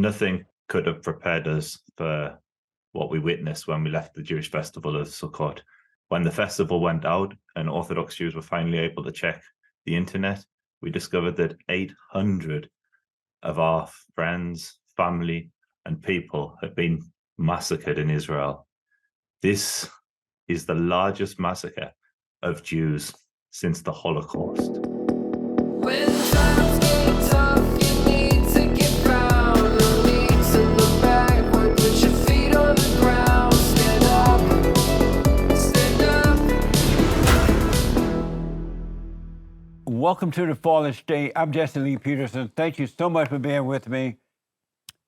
nothing could have prepared us for what we witnessed when we left the Jewish festival of Sukkot. When the festival went out and Orthodox Jews were finally able to check the internet, we discovered that 800 of our friends, family, and people had been massacred in Israel. This is the largest massacre of Jews since the Holocaust. When times get tough, you need to get down. No need to look backward, put your feet on the ground. Stand up, stand up. Welcome to The Fallen State. I'm Jesse Lee Peterson. Thank you so much for being with me.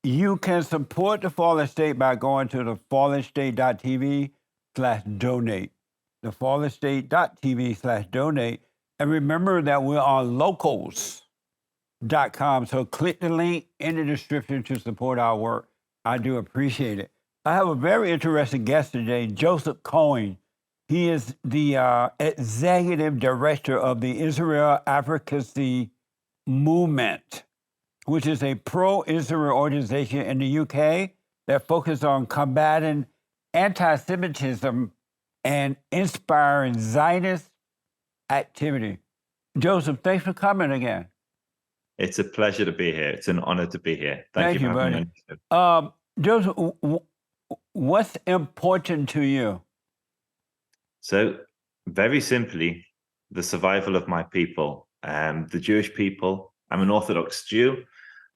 You can support The Fallen State by going to TheFallenState.tv/donate. TheFallenState.tv/donate. And remember that we're on locals.com. So click the link in the description to support our work. I do appreciate it. I have a very interesting guest today, Joseph Cohen. He is the executive director of the Israel Advocacy Movement, which is a pro-Israel organization in the UK that focuses on combating anti-Semitism and inspiring Zionist activity. Joseph, thanks for coming again. It's a pleasure to be here. It's an honor to be here. Thank you for having buddy. Joseph, what's important to you? So, very simply, the survival of my people, the Jewish people. I'm an Orthodox Jew,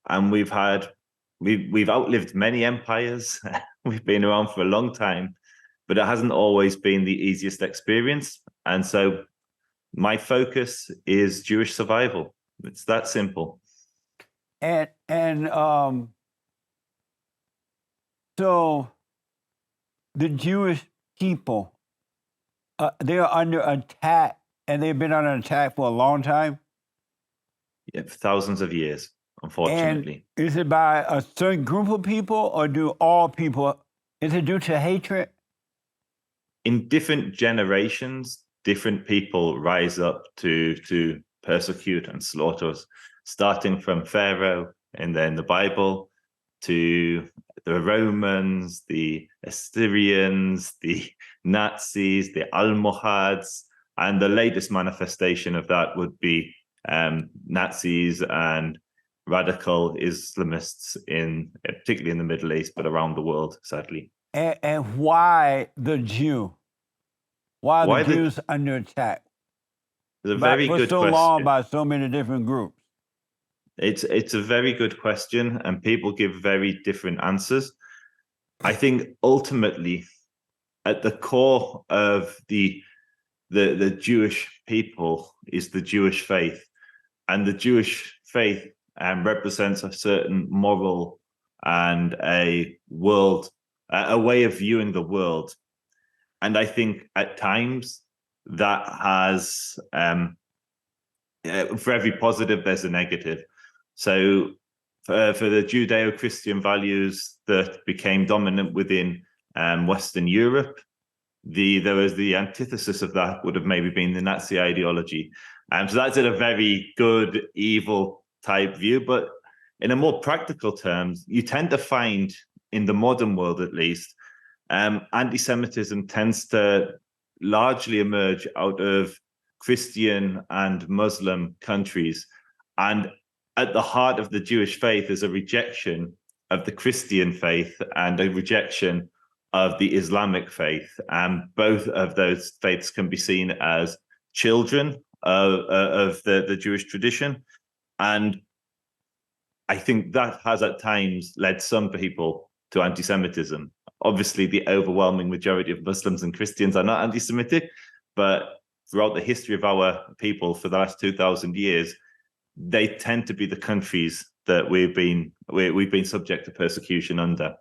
and we've outlived many empires. We've been around for a long time, but it hasn't always been the easiest experience. And so my focus is Jewish survival. It's that simple. And so the Jewish people, they are under attack, and they've been under attack for a long time? Yeah, thousands of years, unfortunately. And is it by a certain group of people, or do all people, is it due to hatred? In different generations, different people rise up to persecute and slaughter us, starting from Pharaoh and then the Bible to the Romans, the Assyrians, the Nazis, the Almohads, and the latest manifestation of that would be Nazis and radical Islamists, particularly in the Middle East, but around the world, sadly. And why the Jew? Why the Jews under attack? It's a very good question. For so long by so many different groups. It's a very good question, and people give very different answers. I think ultimately, at the core of the Jewish people is the Jewish faith, and the Jewish faith represents a certain moral and a way of viewing the world. And I think at times that has, for every positive, there's a negative. So for the Judeo-Christian values that became dominant within Western Europe, there was the antithesis of that would have maybe been the Nazi ideology. So that's in a very good, evil type view. But in a more practical terms, you tend to find, in the modern world at least, anti-Semitism tends to largely emerge out of Christian and Muslim countries. And at the heart of the Jewish faith is a rejection of the Christian faith and a rejection of the Islamic faith. And both of those faiths can be seen as children of the Jewish tradition. And I think that has at times led some people to anti-Semitism. Obviously, the overwhelming majority of Muslims and Christians are not anti-Semitic, but throughout the history of our people for the last 2,000 years, they tend to be the countries that we've been subject to persecution under.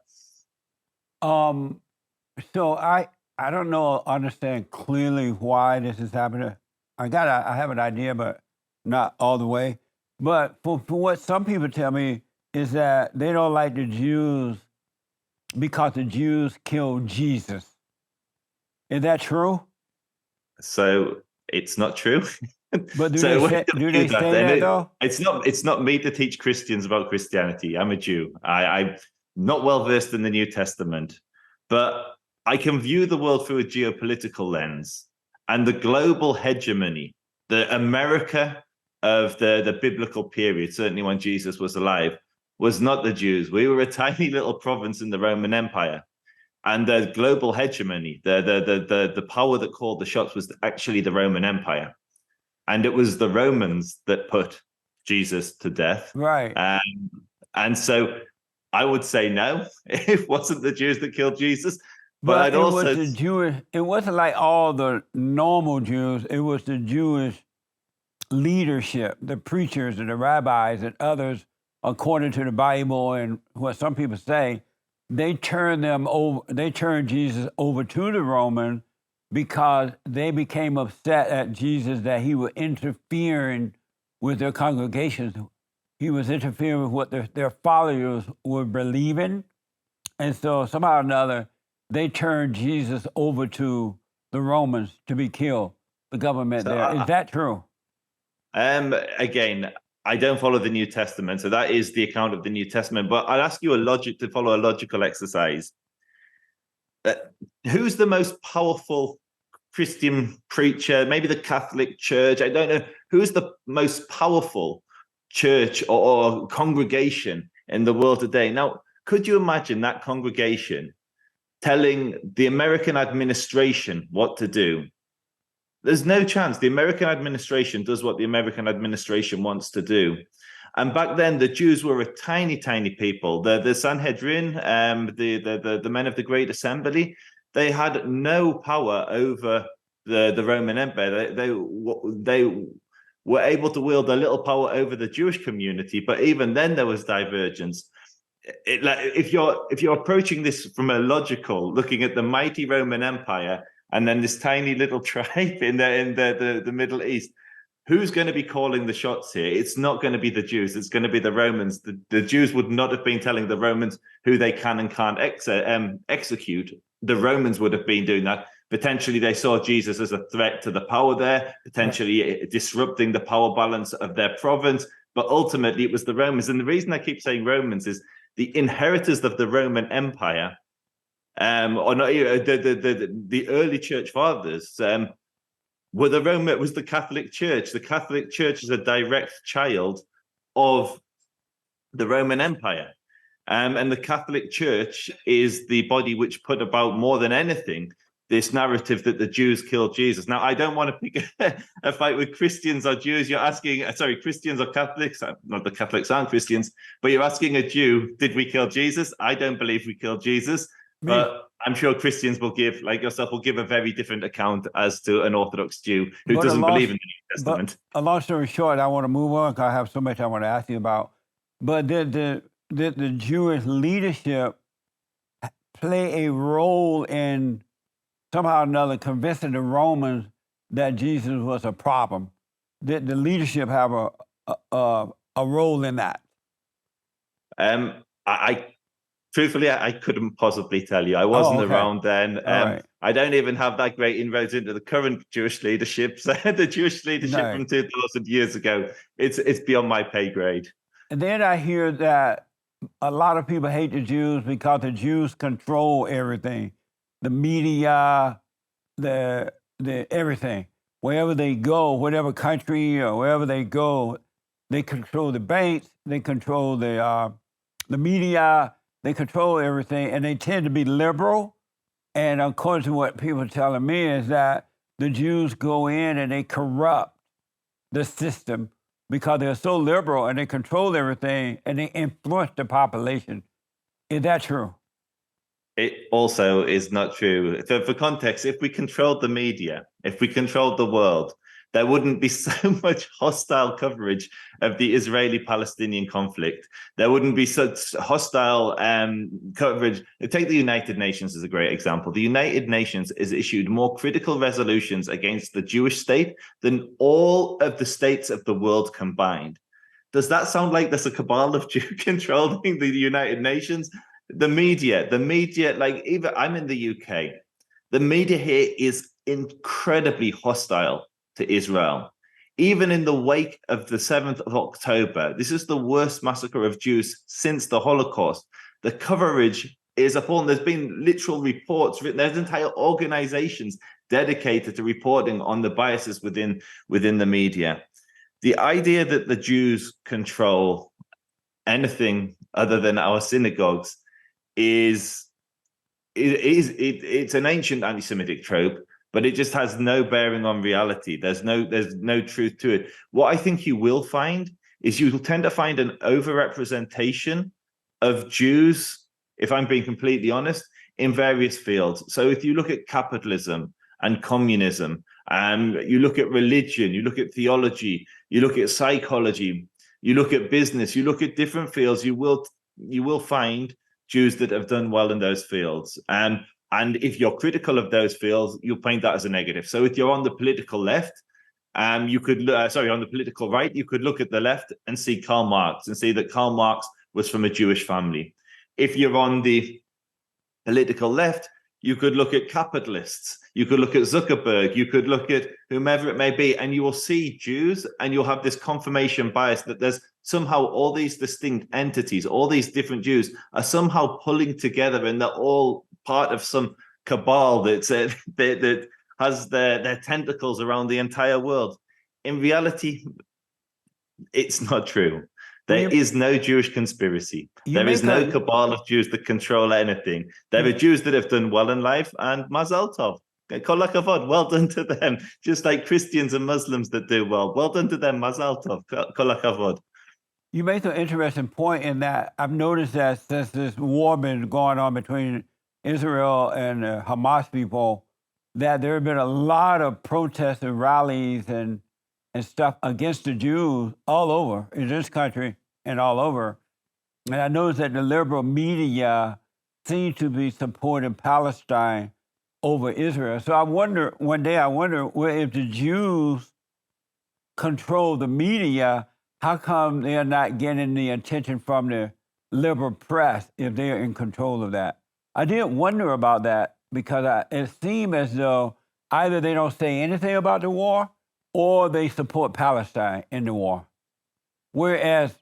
So I don't understand clearly why this is happening. I have an idea, but not all the way. But for what some people tell me is that they don't like the Jews because the Jews killed Jesus. Is that true? So it's not true. But do So they say that though? it's not me to teach Christians about Christianity. I'm a Jew. I'm not well versed in the New Testament, but I can view the world through a geopolitical lens, and the global hegemony, the America of the biblical period, certainly when Jesus was alive, was not the Jews. We were a tiny little province in the Roman Empire. And the global hegemony, the power that called the shots was actually the Roman Empire. And it was the Romans that put Jesus to death. Right. And so I would say no, it wasn't the Jews that killed Jesus. But I'd it also was the Jewish, it wasn't like all the normal Jews, it was the Jewish leadership, the preachers and the rabbis and others, according to the Bible and what some people say, they turned Jesus over to the Romans because they became upset at Jesus that he was interfering with their congregations. He was interfering with what their followers were believing. And so somehow or another, they turned Jesus over to the Romans to be killed, the government there. Is that true? Again, I don't follow the New Testament, so that is the account of the New Testament. But I'd ask you to follow a logical exercise. Who's the most powerful Christian preacher? Maybe the Catholic Church. I don't know. Who's the most powerful church or congregation in the world today? Now, could you imagine that congregation telling the American administration what to do? There's no chance. The American administration does what the American administration wants to do. And back then, the Jews were a tiny, tiny people. The Sanhedrin, the men of the Great Assembly, they had no power over the Roman Empire. They were able to wield a little power over the Jewish community, but even then there was divergence. If you're approaching this from a logical, looking at the mighty Roman Empire, and then this tiny little tribe in the Middle East, who's going to be calling the shots here? It's not going to be the Jews. It's going to be the Romans. The Jews would not have been telling the Romans who they can and can't execute. The Romans would have been doing that. Potentially, they saw Jesus as a threat to the power there, potentially disrupting the power balance of their province. But ultimately, it was the Romans. And the reason I keep saying Romans is the inheritors of the Roman Empire, or not the early church fathers, was the Catholic Church. The Catholic Church is a direct child of the Roman Empire. And the Catholic Church is the body which put about, more than anything, this narrative that the Jews killed Jesus. Now, I don't want to pick a fight with Christians or Jews. You're asking, Christians or Catholics. Not the Catholics aren't Christians, but you're asking a Jew, did we kill Jesus? I don't believe we killed Jesus. But I'm sure Christians will give, like yourself, will give a very different account as to an Orthodox Jew who doesn't believe in the New Testament. But a long story short, I want to move on because I have so much I want to ask you about. But did the Jewish leadership play a role in somehow or another convincing the Romans that Jesus was a problem? Did the leadership have a role in that? Truthfully, I couldn't possibly tell you. I wasn't around then. Right. I don't even have that great inroads into the current Jewish leadership. So the Jewish leadership from 2,000 years ago, it's beyond my pay grade. And then I hear that a lot of people hate the Jews because the Jews control everything, the media, the everything. Wherever they go, whatever country or wherever they go, they control the banks, they control the media. They control everything, and they tend to be liberal. And according to what people are telling me is that the Jews go in and they corrupt the system because they're so liberal and they control everything and they influence the population. Is that true? It also is not true. For context, if we controlled the media, if we controlled the world, there wouldn't be so much hostile coverage of the Israeli-Palestinian conflict. There wouldn't be such hostile coverage. Take the United Nations as a great example. The United Nations has issued more critical resolutions against the Jewish state than all of the states of the world combined. Does that sound like there's a cabal of Jew controlling the United Nations? The media, like even I'm in the UK. The media here is incredibly hostile to Israel. even in the wake of the 7th of October, this is the worst massacre of Jews since the Holocaust. The coverage is appalling. There's been literal reports written. There's entire organizations dedicated to reporting on the biases within the media. The idea that the Jews control anything other than our synagogues it's an ancient anti-Semitic trope, but it just has no bearing on reality. There's no truth to it. What I think you will find is you'll tend to find an overrepresentation of Jews, if I'm being completely honest, in various fields. So if you look at capitalism and communism, you look at religion, you look at theology, you look at psychology, you look at business, you look at different fields, you will find Jews that have done well in those fields. And if you're critical of those fields, you'll paint that as a negative. So if you're on the political left, you could, on the political right, you could look at the left and see Karl Marx and see that Karl Marx was from a Jewish family. If you're on the political left, you could look at capitalists, you could look at Zuckerberg, you could look at whomever it may be, and you will see Jews, and you'll have this confirmation bias that there's somehow all these distinct entities, all these different Jews are somehow pulling together, and they're all part of some cabal that has their tentacles around the entire world. In reality, it's not true. There is no Jewish conspiracy. There is no cabal of Jews that control anything. There are Jews that have done well in life, and Mazal Tov. Kol hakavod, well done to them. Just like Christians and Muslims that do well done to them, Mazal Tov, Kol hakavod. You make an interesting point in that I've noticed that since this war been going on between Israel and Hamas people, that there have been a lot of protests and rallies and stuff against the Jews all over in this country and all over. And I noticed that the liberal media seem to be supporting Palestine over Israel. So I wonder if the Jews control the media, how come they're not getting the attention from the liberal press if they're in control of that? I did wonder about that because it seemed as though either they don't say anything about the war or they support Palestine in the war. Whereas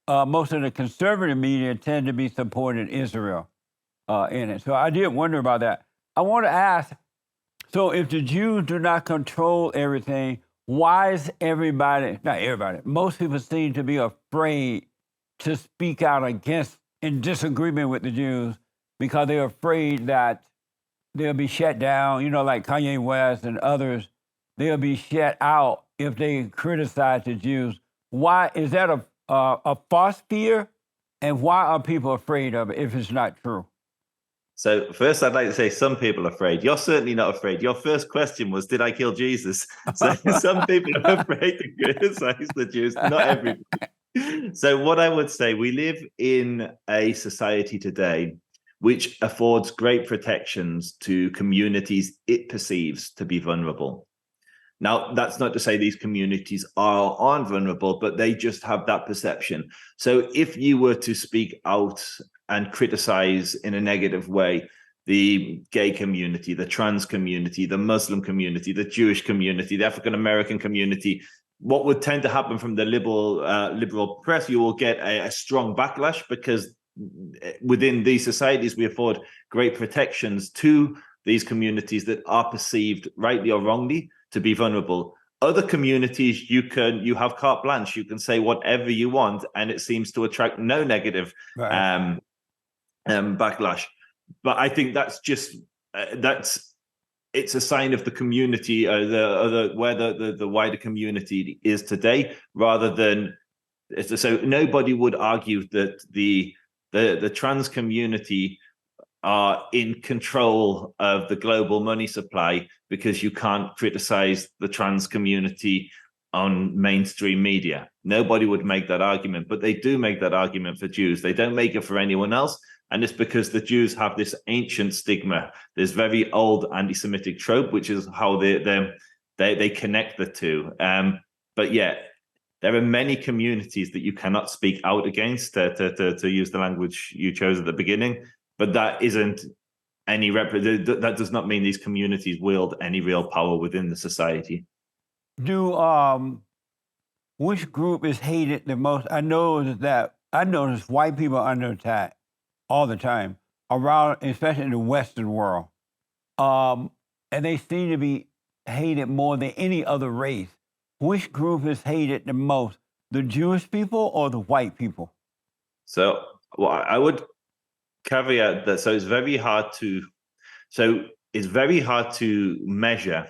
most of the conservative media tend to be supporting Israel in it. So I did wonder about that. I want to ask, so if the Jews do not control everything, why is most people seem to be afraid to speak out against, in disagreement with the Jews, because they're afraid that they'll be shut down, like Kanye West and others, they'll be shut out if they criticize the Jews. Why is that a false fear? And why are people afraid of it if it's not true? So first, I'd like to say some people are afraid. You're certainly not afraid. Your first question was, did I kill Jesus? So some people are afraid to criticize the Jews, not everybody. So what I would say, we live in a society today which affords great protections to communities it perceives to be vulnerable. Now, that's not to say these communities aren't vulnerable, but they just have that perception. So if you were to speak out and criticize in a negative way the gay community, the trans community, the Muslim community, the Jewish community, the African-American community, what would tend to happen from the liberal press, you will get a strong backlash, because within these societies, we afford great protections to these communities that are perceived, rightly or wrongly, to be vulnerable. Other communities, you have carte blanche, you can say whatever you want, and it seems to attract no negative backlash. But I think that's just it's a sign of the community, where the wider community is today, rather than. So nobody would argue that the trans community are in control of the global money supply, because you can't criticize the trans community on mainstream media. Nobody would make that argument, but they do make that argument for Jews. They don't make it for anyone else. And it's because the Jews have this ancient stigma, this very old anti-Semitic trope, which is how they connect the two. But yet, there are many communities that you cannot speak out against, to use the language you chose at the beginning. But that isn't that does not mean these communities wield any real power within the society. Do which group is hated the most? I notice white people are under attack all the time around, especially in the Western world. And they seem to be hated more than any other race. Which group is hated the most, the Jewish people or the white people? So I would caveat that. So it's very hard to measure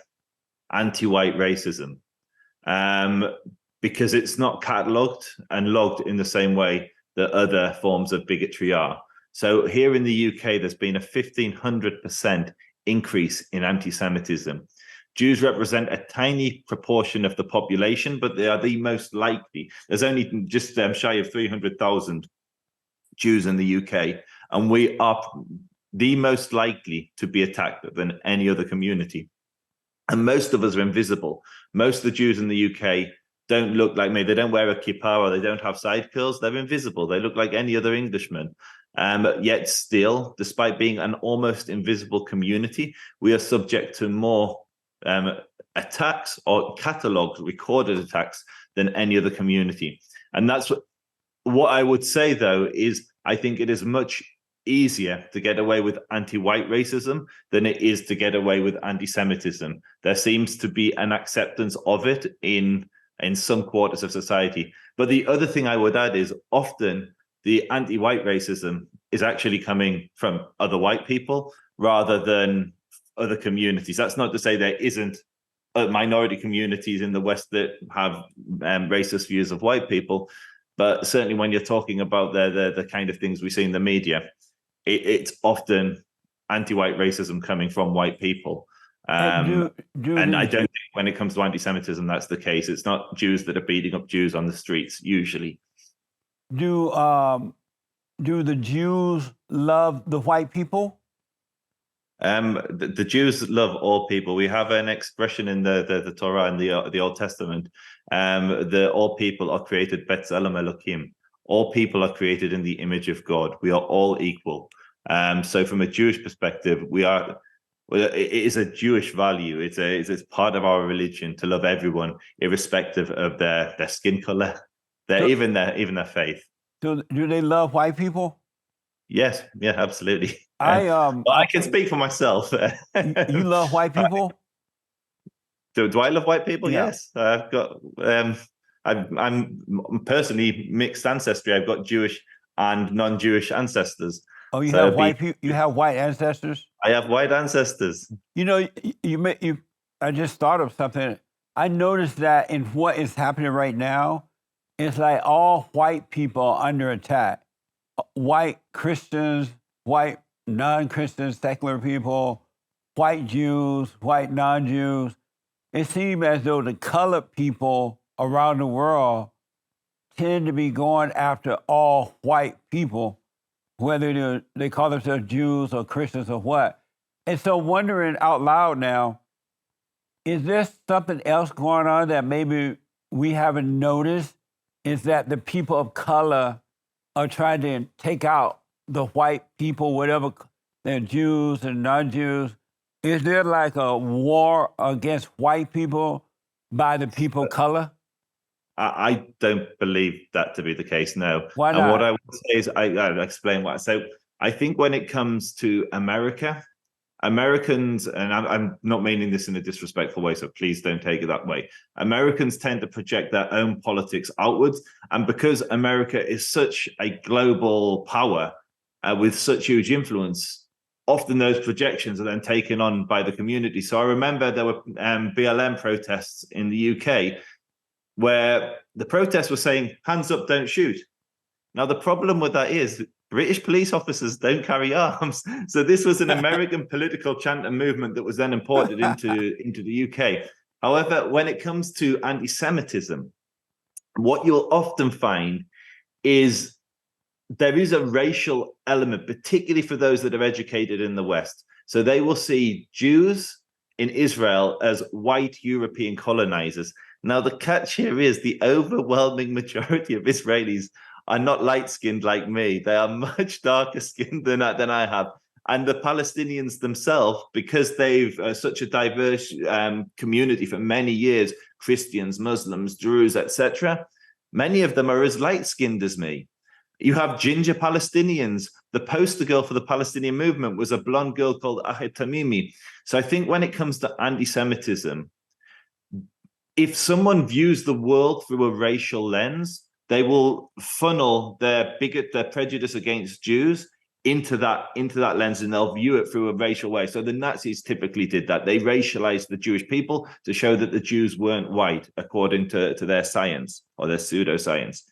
anti-white racism because it's not catalogued and logged in the same way that other forms of bigotry are. So here in the UK, there's been a 1,500% increase in anti-Semitism. Jews represent a tiny proportion of the population, but they are the most likely. There's only just shy of 300,000 Jews in the UK, and we are the most likely to be attacked than any other community. And most of us are invisible. Most of the Jews in the UK don't look like me. They don't wear a kippah or they don't have side curls. They're invisible. They look like any other Englishman. Yet still, despite being an almost invisible community, we are subject to more attacks or catalogued, recorded attacks than any other community. And that's what I would say, though, is I think it is much easier to get away with anti-white racism than it is to get away with anti-Semitism. There seems to be an acceptance of it in some quarters of society. But the other thing I would add is often the anti-white racism is actually coming from other white people rather than other communities. That's not to say there isn't minority communities in the West that have racist views of white people, but certainly when you're talking about the kind of things we see in the media, it's often anti-white racism coming from white people. And I don't think when it comes to anti-Semitism, that's the case. It's not Jews that are beating up Jews on the streets, usually. Do the Jews love the white people? The Jews love all people. We have an expression in the Torah and the Old Testament. All people are created B'Tselem Elokim. All people are created in the image of God. We are all equal. So from a Jewish perspective, it is a Jewish value. It's part of our religion to love everyone, irrespective of their skin color, even their faith. So do they love white people? Yes, yeah, absolutely. Well, I can speak for myself. You love white people? Do I love white people? Yeah. Yes, I've got. I'm personally mixed ancestry. I've got Jewish and non-Jewish ancestors. Oh, you have white people. You have white ancestors. I have white ancestors. You know, I just thought of something. I noticed that in what is happening right now, it's like all white people are under attack. White Christians, white non-Christians, secular people, white Jews, white non-Jews. It seems as though the colored people around the world tend to be going after all white people, whether they call themselves Jews or Christians or what. And so wondering out loud now, is there something else going on that maybe we haven't noticed? Is that the people of color are trying to take out the white people, whatever they're Jews and non-Jews? Is there like a war against white people by the people of color? I don't believe that to be the case, no. Why not? And what I would say is, I'll explain why. So I think when it comes to Americans, and I'm not meaning this in a disrespectful way, so please don't take it that way. Americans tend to project their own politics outwards. And because America is such a global power with such huge influence, often those projections are then taken on by the community. So I remember there were BLM protests in the UK where the protests were saying, hands up, don't shoot. Now, the problem with that is British police officers don't carry arms. So this was an American political chant and movement that was then imported into the UK. However, when it comes to anti-Semitism, what you'll often find is there is a racial element, particularly for those that are educated in the West. So they will see Jews in Israel as white European colonizers. Now, the catch here is the overwhelming majority of Israelis are not light-skinned like me. They are much darker skinned than I have. And the Palestinians themselves, because they've such a diverse community for many years, Christians, Muslims, Druze, etc. Many of them are as light-skinned as me. You have ginger Palestinians. The poster girl for the Palestinian movement was a blonde girl called Ahed Tamimi. So I think when it comes to anti-Semitism, if someone views the world through a racial lens, they will funnel their prejudice against Jews into that lens, and they'll view it through a racial way. So the Nazis typically did that. They racialized the Jewish people to show that the Jews weren't white, according to their science or their pseudoscience.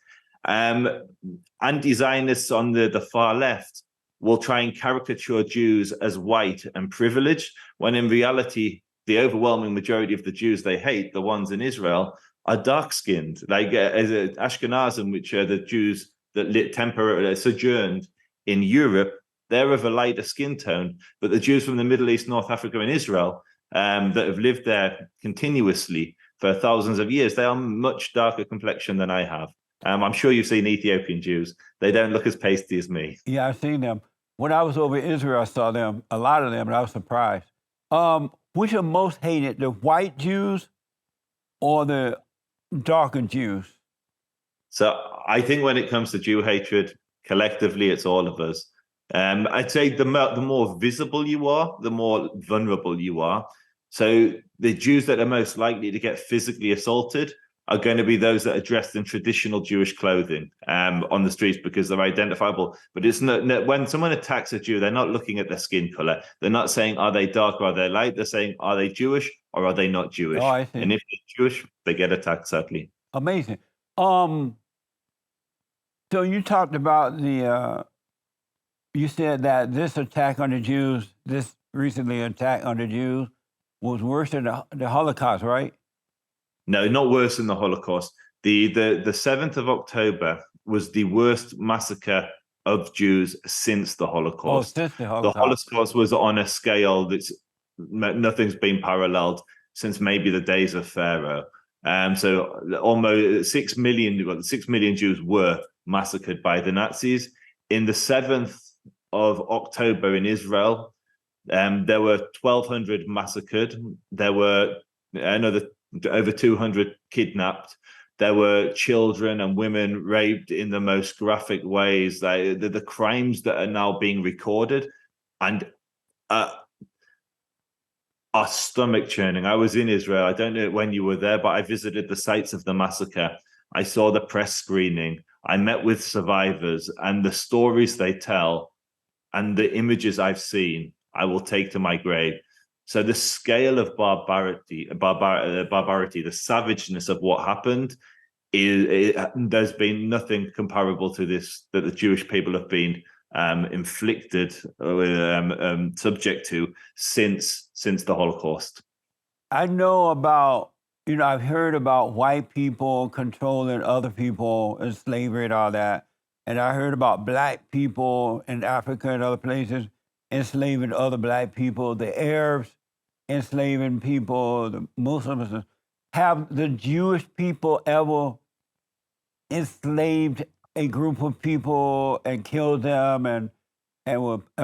Anti-Zionists on the far left will try and caricature Jews as white and privileged, when in reality, the overwhelming majority of the Jews they hate, the ones in Israel, are dark-skinned. Like Ashkenazim, which are the Jews that temporarily sojourned in Europe, they're of a lighter skin tone. But the Jews from the Middle East, North Africa, and Israel that have lived there continuously for thousands of years, they are much darker complexion than I have. I'm sure you've seen Ethiopian Jews. They don't look as pasty as me. Yeah, I've seen them. When I was over in Israel, I saw them, a lot of them, and I was surprised. Which are most hated, the white Jews or the darker Jews? So I think when it comes to Jew hatred, collectively, it's all of us. I'd say the more visible you are, the more vulnerable you are. So the Jews that are most likely to get physically assaulted are going to be those that are dressed in traditional Jewish clothing on the streets, because they're identifiable. But it's not, when someone attacks a Jew, they're not looking at their skin color. They're not saying, are they dark or are they light? They're saying, are they Jewish or are they not Jewish? Oh, I see. And if they're Jewish, they get attacked, sadly. Amazing. So you talked about you said that this attack on the Jews, this recently attack on the Jews, was worse than the Holocaust, right? No, not worse than the Holocaust. The 7th of October was the worst massacre of Jews since the Holocaust. Oh, since the Holocaust. The Holocaust was on a scale that's nothing's been paralleled since maybe the days of Pharaoh. So almost 6 million Jews were massacred by the Nazis. In the 7th of October in Israel, there were 1,200 massacred. There were another over 200 kidnapped. There were children and women raped in the most graphic ways. The crimes that are now being recorded and are stomach churning. I was in Israel. I don't know when you were there, but I visited the sites of the massacre. I saw the press screening. I met with survivors, and the stories they tell and the images I've seen, I will take to my grave. So the scale of barbarity, the savageness of what happened, there's been nothing comparable to this that the Jewish people have been inflicted, subject to since the Holocaust. I know about, I've heard about white people controlling other people and slavery and all that. And I heard about black people in Africa and other places enslaving other black people, the Arabs enslaving people, the Muslims. Have the Jewish people ever enslaved a group of people and killed them and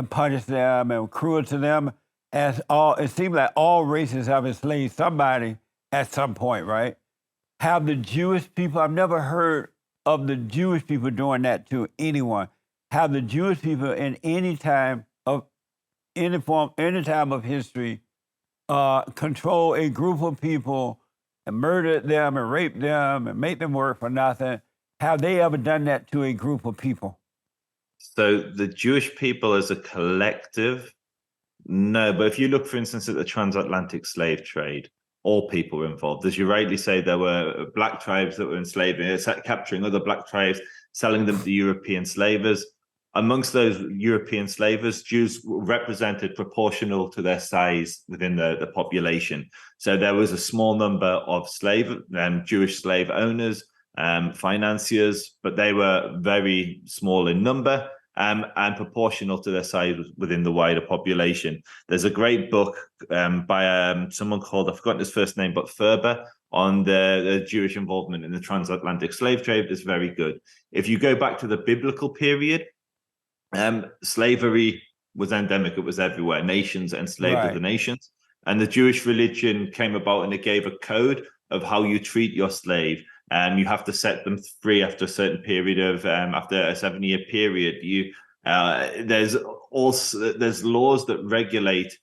punished them and were cruel to them? It seems like all races have enslaved somebody at some point, right? Have the Jewish people, I've never heard of the Jewish people doing that to anyone. Have the Jewish people in any time of history control a group of people and murdered them and raped them and made them work for nothing? Have they ever done that to a group of people? So the Jewish people as a collective, no. But if you look, for instance, at the transatlantic slave trade, all people were involved. As you rightly say, there were black tribes that were enslaving, capturing other black tribes, selling them to European slavers. Amongst those European slavers, Jews represented proportional to their size within the population. So there was a small number of Jewish slave owners, financiers, but they were very small in number and proportional to their size within the wider population. There's a great book by someone called, I've forgotten his first name, but Ferber, on the Jewish involvement in the transatlantic slave trade. Is very good. If you go back to the biblical period, slavery was endemic. It was everywhere. Nations enslaved other nations. And the Jewish religion came about and it gave a code of how you treat your slave. You have to set them free after a certain period of after a 7-year period. There's laws that regulate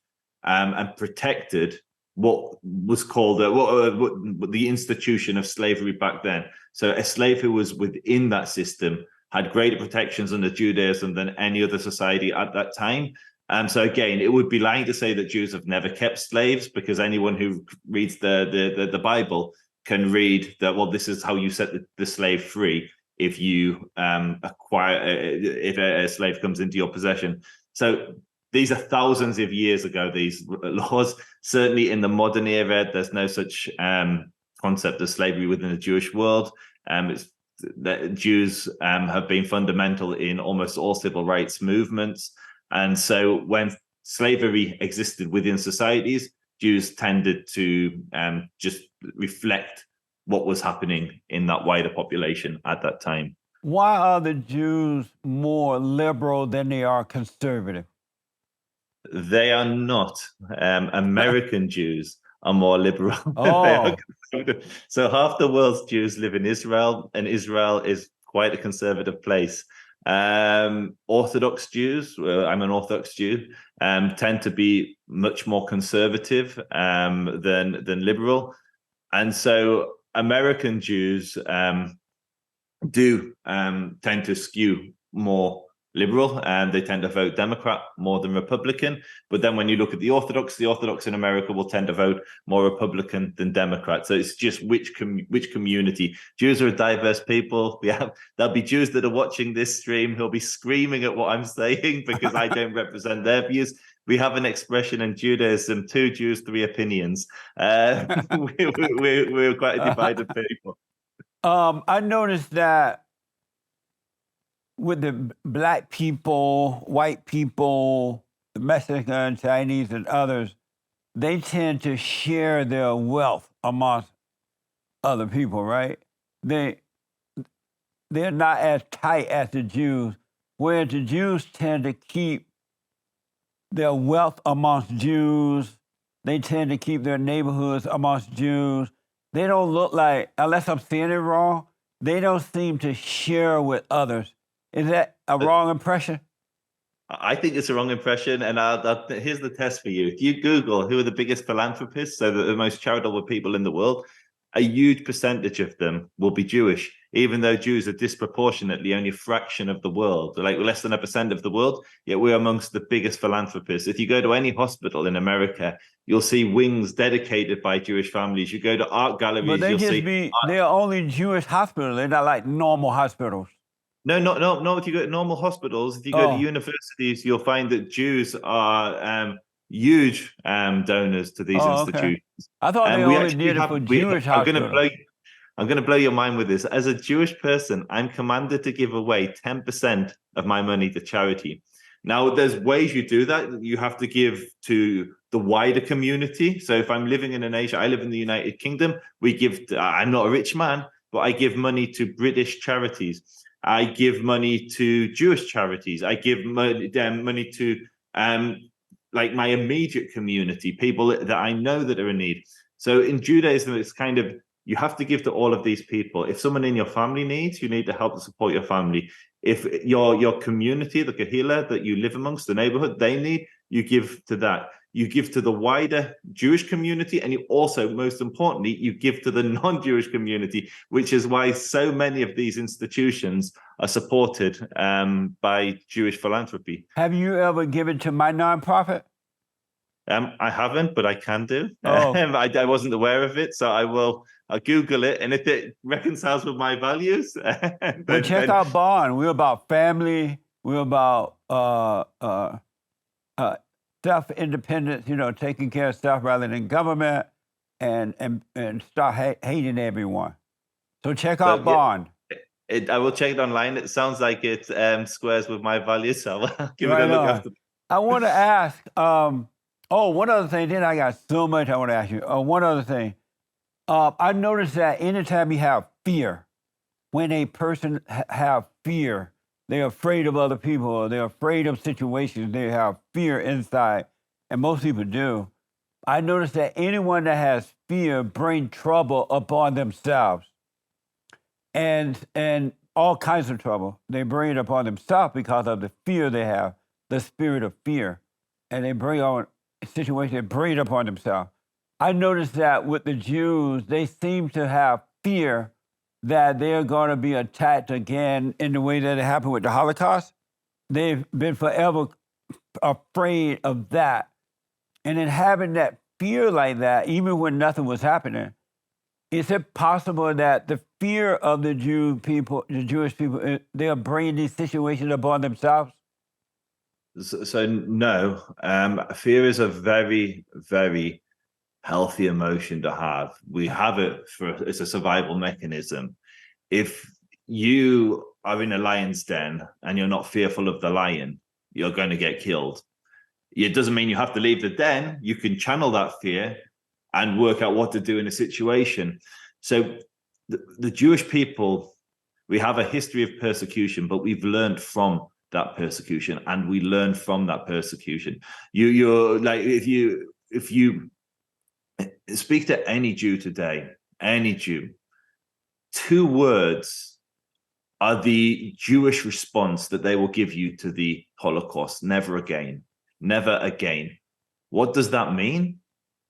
and protected what was called what the institution of slavery back then. So a slave who was within that system had greater protections under Judaism than any other society at that time. So again, it would be lying to say that Jews have never kept slaves, because anyone who reads the Bible can read that, well, this is how you set the slave free if you if a slave comes into your possession. So these are thousands of years ago, these laws. Certainly in the modern era, there's no such concept of slavery within the Jewish world. That Jews have been fundamental in almost all civil rights movements. And so when slavery existed within societies, Jews tended to just reflect what was happening in that wider population at that time. Why are the Jews more liberal than they are conservative? They are not. American Jews are more liberal than they Oh. are conservative. So half the world's Jews live in Israel, and Israel is quite a conservative place. Orthodox Jews, I'm an Orthodox Jew, tend to be much more conservative than liberal. And so American Jews do tend to skew more liberal, and they tend to vote Democrat more than Republican. But then when you look at the Orthodox in America will tend to vote more Republican than Democrat. So it's just which community. Jews are a diverse people. There'll be Jews that are watching this stream who'll be screaming at what I'm saying because I don't represent their views. We have an expression in Judaism: 2 Jews, 3 opinions. We're quite a divided people. I noticed that with the black people, white people, the Mexican, Chinese, and others, they tend to share their wealth amongst other people, right? They're not as tight as the Jews, whereas the Jews tend to keep their wealth amongst Jews. They tend to keep their neighborhoods amongst Jews. They don't look like, unless I'm saying it wrong, they don't seem to share with others. Is that a wrong impression? I think it's a wrong impression, and here's the test for you. If you Google who are the biggest philanthropists, so the most charitable people in the world, a huge percentage of them will be Jewish, even though Jews are disproportionately only a fraction of the world, like less than 1% of the world, yet we're amongst the biggest philanthropists. If you go to any hospital in America, you'll see wings dedicated by Jewish families. You go to art galleries, But you'll see... they're only Jewish hospitals. They're not like normal hospitals. No. If you go to normal hospitals, if you go to universities, you'll find that Jews are huge donors to these institutions. I thought they only did it for Jewish hospitals. I'm going to blow your mind with this. As a Jewish person, I'm commanded to give away 10% of my money to charity. Now, there's ways you do that. You have to give to the wider community. So if I'm living in a nation, I live in the United Kingdom, I'm not a rich man, but I give money to British charities. I give money to Jewish charities. I give money to like my immediate community, people that I know that are in need. So in Judaism, it's kind of, you have to give to all of these people. If someone in your family needs, you need to help to support your family. If your community, the kahila that you live amongst, the neighborhood, they need, you give to that. You give to the wider Jewish community, and you also, most importantly, you give to the non-Jewish community, which is why so many of these institutions are supported by Jewish philanthropy. Have you ever given to my nonprofit? I haven't, but I can do. Oh. I wasn't aware of it, so I'll Google it, and if it reconciles with my values, well, check out Bond. We're about family. We're about self-independence. Taking care of self rather than government, and start hating everyone. So check out Bond. I will check it online. It sounds like it squares with my values, so I'll give it a look after. I want to ask. One other thing. Then I got so much I want to ask you. One other thing. I noticed that anytime you have fear, when a person have fear, they're afraid of other people, or they're afraid of situations, they have fear inside, and most people do. I notice that anyone that has fear bring trouble upon themselves, and all kinds of trouble. They bring it upon themselves because of the fear they have, the spirit of fear, and they bring on situations they bring it upon themselves. I noticed that with the Jews, they seem to have fear that they're going to be attacked again in the way that it happened with the Holocaust. They've been forever afraid of that. And in having that fear like that, even when nothing was happening, is it possible that the fear of the Jewish people, they are bringing these situations upon themselves? So no, fear is a very, very healthy emotion to have. We have it it's a survival mechanism. If you are in a lion's den and you're not fearful of the lion, you're going to get killed. It doesn't mean you have to leave the den. You can channel that fear and work out what to do in a situation. So the Jewish people, we have a history of persecution, but we've learned from that persecution, and we learn from that persecution. You're like, if you speak to any Jew today, any Jew, 2 words are the Jewish response that they will give you to the Holocaust: never again, never again. What does that mean?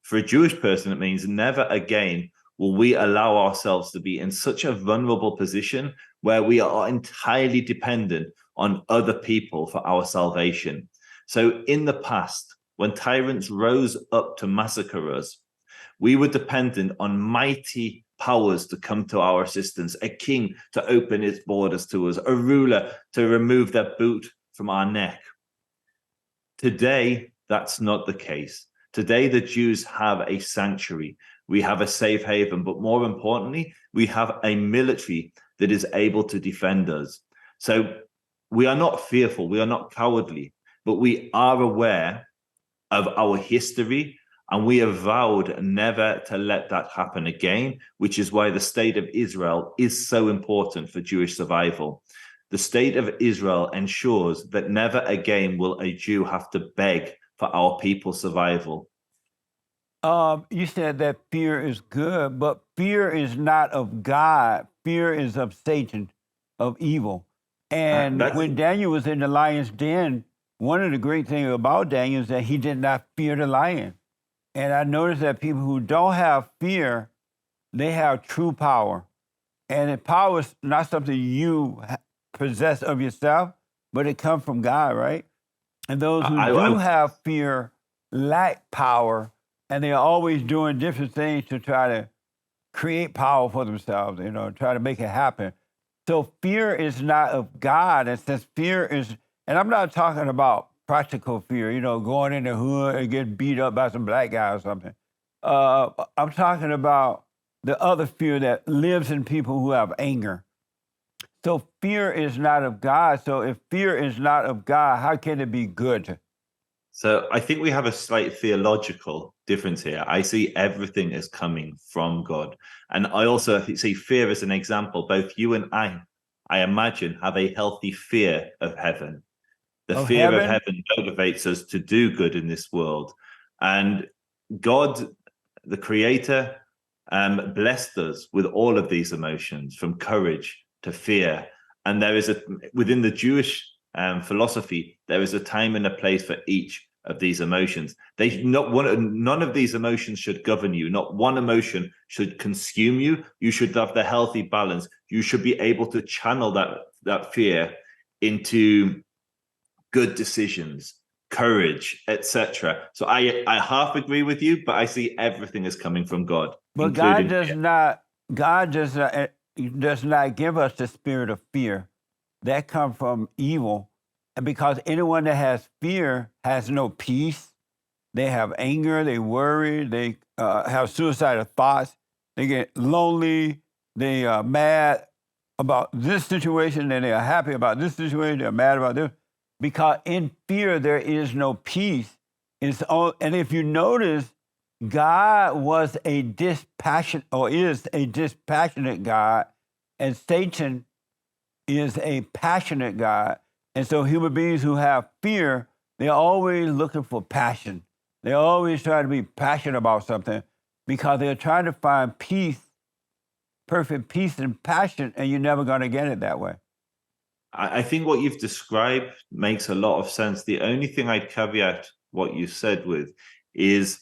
For a Jewish person, it means never again will we allow ourselves to be in such a vulnerable position where we are entirely dependent on other people for our salvation. So in the past, when tyrants rose up to massacre us, we were dependent on mighty powers to come to our assistance, a king to open its borders to us, a ruler to remove their boot from our neck. Today, that's not the case. Today, the Jews have a sanctuary. We have a safe haven, but more importantly, we have a military that is able to defend us. So we are not fearful, we are not cowardly, but we are aware of our history, and we have vowed never to let that happen again, which is why the state of Israel is so important for Jewish survival. The state of Israel ensures that never again will a Jew have to beg for our people's survival. You said that fear is good, but fear is not of God. Fear is of Satan, of evil. And when Daniel was in the lion's den, one of the great things about Daniel is that he did not fear the lion. And I noticed that people who don't have fear, they have true power. And power is not something you possess of yourself, but it comes from God, right? And those who do have fear lack power, and they're always doing different things to try to create power for themselves, try to make it happen. So fear is not of God. And since fear is, and I'm not talking about practical fear, going in the hood and getting beat up by some black guy or something. I'm talking about the other fear that lives in people who have anger. So fear is not of God. So if fear is not of God, how can it be good? So I think we have a slight theological difference here. I see everything as coming from God. And I also see fear as an example. Both you and I imagine, have a healthy fear of heaven. The fear of heaven motivates us to do good in this world. And God, the Creator, blessed us with all of these emotions, from courage to fear. And there is within the Jewish philosophy, there is a time and a place for each of these emotions. None of these emotions should govern you. Not one emotion should consume you. You should have the healthy balance. You should be able to channel that fear into good decisions, courage, etc. So I half agree with you, but I see everything as coming from God. But God does not give us the spirit of fear. That comes from evil. And because anyone that has fear has no peace. They have anger, they worry, they have suicidal thoughts, they get lonely, they are mad about this situation, and they are happy about this situation, they're mad about this. Because in fear, there is no peace. And if you notice, God was a dispassionate, or is a dispassionate God, and Satan is a passionate God. And so human beings who have fear, they're always looking for passion. They always try to be passionate about something because they're trying to find peace, perfect peace and passion, and you're never going to get it that way. I think what you've described makes a lot of sense. The only thing I'd caveat what you said with is,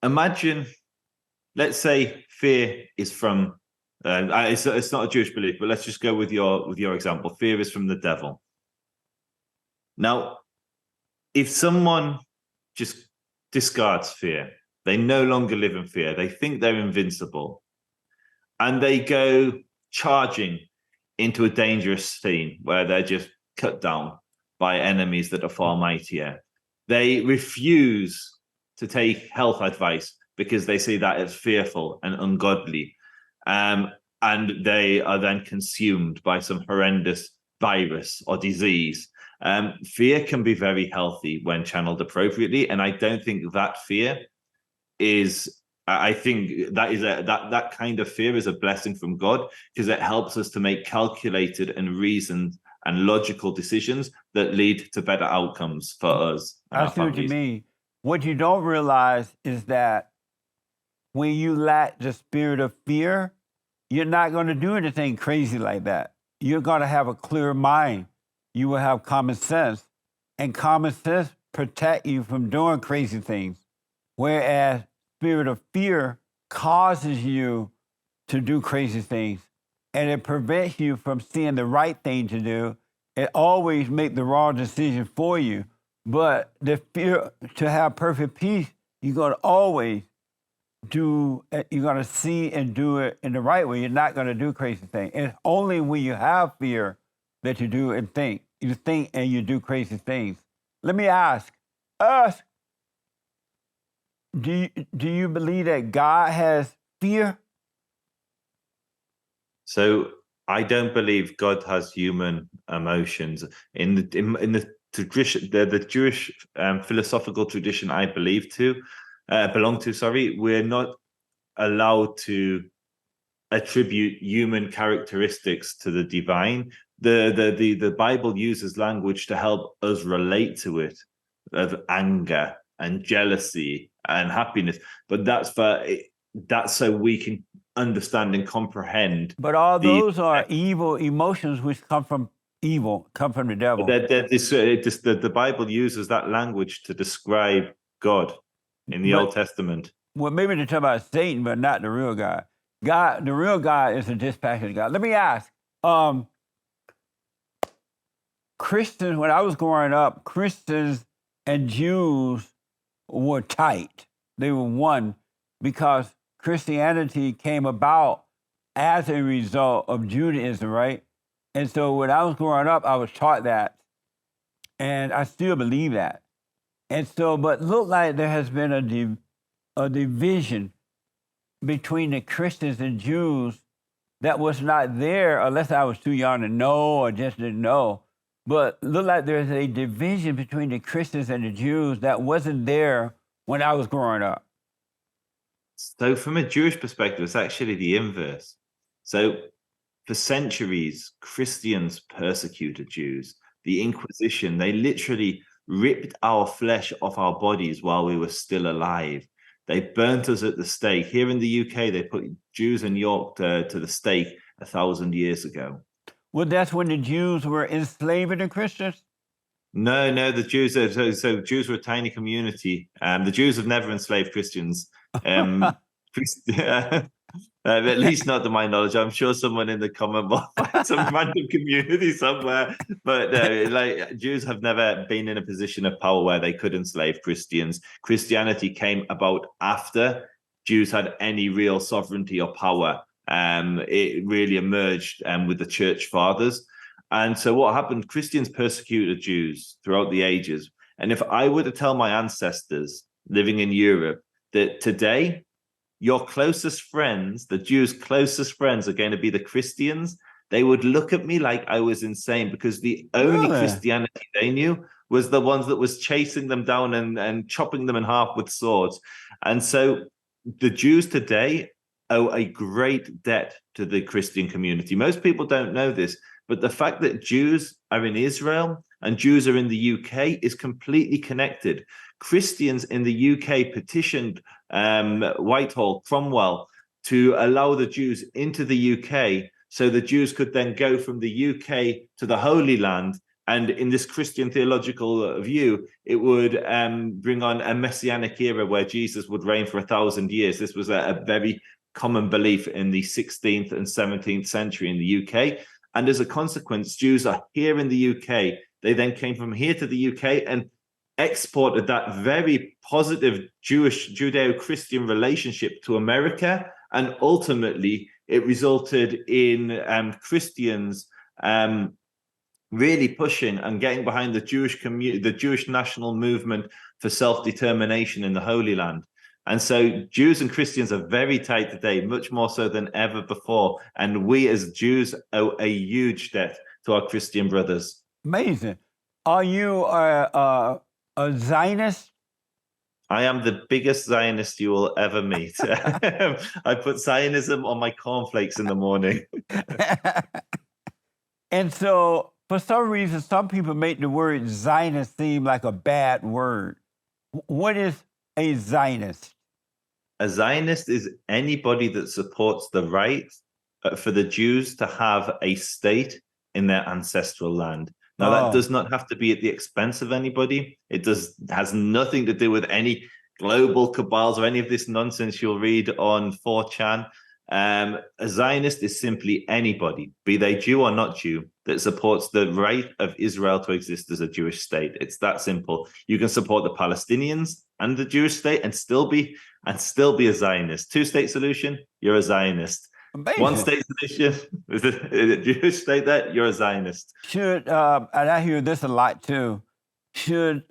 imagine, let's say fear is from, it's not a Jewish belief, but let's just go with your example. Fear is from the devil. Now, if someone just discards fear, they no longer live in fear, they think they're invincible, and they go charging into a dangerous scene where they're just cut down by enemies that are far mightier. They refuse to take health advice because they see that as fearful and ungodly. And they are then consumed by some horrendous virus or disease. Fear can be very healthy when channeled appropriately. And I don't think that fear is, I think that kind of fear is a blessing from God, because it helps us to make calculated and reasoned and logical decisions that lead to better outcomes for us. I see what you mean. What you don't realize is that when you lack the spirit of fear, you're not going to do anything crazy like that. You're going to have a clear mind. You will have common sense, and common sense protect you from doing crazy things. Whereas spirit of fear causes you to do crazy things, and it prevents you from seeing the right thing to do. It always makes the wrong decision for you. But the fear to have perfect peace, you're going to always you're going to see and do it in the right way. You're not going to do crazy things. It's only when you have fear that you do and think. You think and you do crazy things. Let me ask us, do you believe that God has fear? So I don't believe God has human emotions. In the tradition, the Jewish philosophical tradition I belong to, we're not allowed to attribute human characteristics to the divine. The Bible uses language to help us relate to it, of anger and jealousy and happiness, but that's so we can understand and comprehend. But all those are evil emotions which come from evil, come from the devil. The Bible uses that language to describe God in the Old Testament. Well, maybe they're talking about Satan, but not the real God. The real God is a dispassionate God. Let me ask, Christians, when I was growing up, Christians and Jews were tight. They were one, because Christianity came about as a result of Judaism, right? And so when I was growing up, I was taught that, and I still believe that. And so, but look like there has been a division between the Christians and Jews that was not there unless I was too young to know or just didn't know. But look like there's a division between the Christians and the Jews that wasn't there when I was growing up. So from a Jewish perspective, it's actually the inverse. So for centuries, Christians persecuted Jews. The Inquisition, they literally ripped our flesh off our bodies while we were still alive. They burnt us at the stake. Here in the UK, they put Jews in York to the stake 1,000 years ago. Well, that's when the Jews were enslaving the Christians? No, the Jews. So Jews were a tiny community. The Jews have never enslaved Christians. At least not to my knowledge. I'm sure someone in the comment will find some random community somewhere. But Jews have never been in a position of power where they could enslave Christians. Christianity came about after Jews had any real sovereignty or power. It really emerged with the church fathers. And so what happened, Christians persecuted Jews throughout the ages. And if I were to tell my ancestors living in Europe that today your closest friends, the Jews' closest friends, are going to be the Christians, they would look at me like I was insane, because the only Christianity they knew was the ones that was chasing them down and chopping them in half with swords. And so the Jews today owe a great debt to the Christian community. Most people don't know this, but the fact that Jews are in Israel and Jews are in the UK is completely connected. Christians in the UK petitioned Whitehall, Cromwell, to allow the Jews into the UK so the Jews could then go from the UK to the Holy Land. And in this Christian theological view, it would bring on a messianic era where Jesus would reign for 1,000 years. This was a very common belief in the 16th and 17th century in the UK. And as a consequence, Jews are here in the UK. They then came from here to the UK and exported that very positive Judeo-Christian relationship to America. And ultimately, it resulted in Christians really pushing and getting behind the Jewish community, the Jewish national movement for self-determination in the Holy Land. And so Jews and Christians are very tight today, much more so than ever before. And we as Jews owe a huge debt to our Christian brothers. Amazing. Are you a Zionist? I am the biggest Zionist you will ever meet. I put Zionism on my cornflakes in the morning. And so, for some reason, some people make the word Zionist seem like a bad word. What is a Zionist? A Zionist is anybody that supports the right for the Jews to have a state in their ancestral land. Now, that does not have to be at the expense of anybody. It has nothing to do with any global cabals or any of this nonsense you'll read on 4chan. A Zionist is simply anybody, be they Jew or not Jew, that supports the right of Israel to exist as a Jewish state. It's that simple. You can support the Palestinians and the Jewish state and still be a Zionist. Two-state solution, you're a Zionist. Amazing. One-state solution, with a Jewish state there, you're a Zionist. Should, and I hear this a lot too, should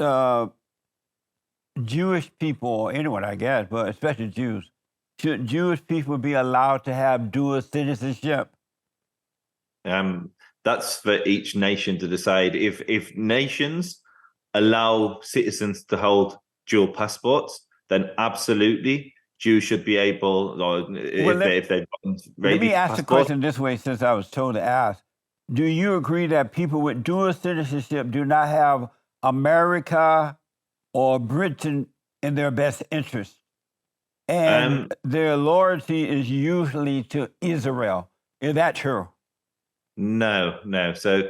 Jewish people, or anyone I guess, but especially Jews, should Jewish people be allowed to have dual citizenship? That's for each nation to decide. If nations allow citizens to hold dual passports, then absolutely Jews should be able, or if they've got let me ask the question this way, since I was told to ask. Do you agree that people with dual citizenship do not have America or Britain in their best interest? And their loyalty is usually to Israel. Is that true? No. So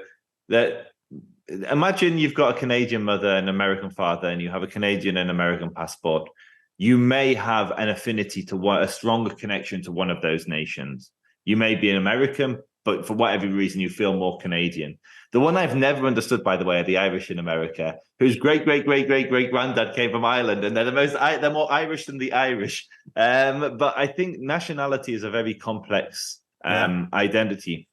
imagine you've got a Canadian mother and an American father, and you have a Canadian and American passport. You may have an affinity to a stronger connection to one of those nations. You may be an American, but for whatever reason, you feel more Canadian. The one I've never understood, by the way, are the Irish in America, whose great-great-great-great-great-granddad came from Ireland, and they're more Irish than the Irish. But I think nationality is a very complex identity.